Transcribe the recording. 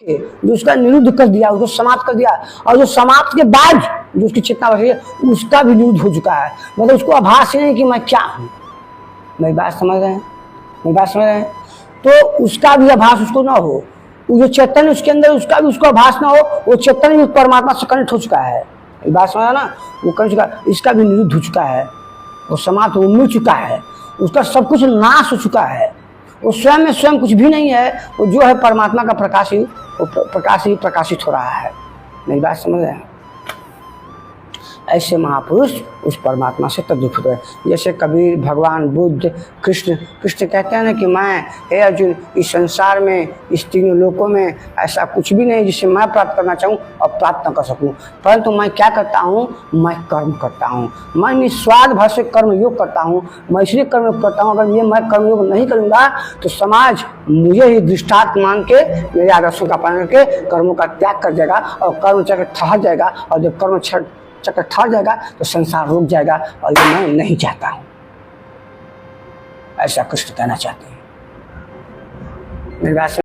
जो उसका निरुद्ध कर दिया, उसको समाप्त कर दिया, और जो समाप्त के बाद जो उसकी चेतना बढ़ी है उसका भी निरुद्ध हो चुका है। मतलब उसको आभास ही नहीं कि मैं क्या हूँ। मेरी बात समझ रहे हैं? मेरी बात समझ रहे हैं? तो उसका भी आभास उसको ना हो, वो जो चेतन उसके अंदर उसका भी उसको आभास ना हो, वो चेतन भी परमात्मा से कनेक्ट हो चुका है। मेरी बात समझ ना? वो कनेक्ट चुका, इसका भी निरुद्ध हो चुका है, वो समाप्त, वो मिल चुका है, उसका सब कुछ नाश हो चुका है। वो स्वयं में स्वयं कुछ भी नहीं है, वो जो है परमात्मा का प्रकाश ही, वो प्रकाश ही प्रकाशित हो रहा है। मेरी बात समझ रहे हैं? ऐसे महापुरुष उस परमात्मा से तद्रूप होते हैं। जैसे कबीर, भगवान बुद्ध, कृष्ण कहते हैं ना कि मैं, हे अर्जुन, इस संसार में, इस तीनों लोकों में ऐसा कुछ भी नहीं जिसे मैं प्राप्त करना चाहूँ और प्राप्त न कर सकूँ, परंतु मैं क्या करता हूँ, मैं कर्म करता हूँ, मैं निस्वार्थ भाव से कर्म योग करता हूँ। मैं इसलिए कर्म योग करता हूँ, अगर ये मैं कर्म योग नहीं करूँगा तो समाज मुझे ही दृष्टांत मान के, मेरे आदर्शों का पालन करके कर्मों का त्याग कर देगा और कर्म चक्र ठहर जाएगा, और जब कर्म चक्कर ठहर जाएगा तो संसार रुक जाएगा, और ये मैं नहीं चाहता हूं। ऐसा कृष्ण कहना चाहते हैं। मेरी बात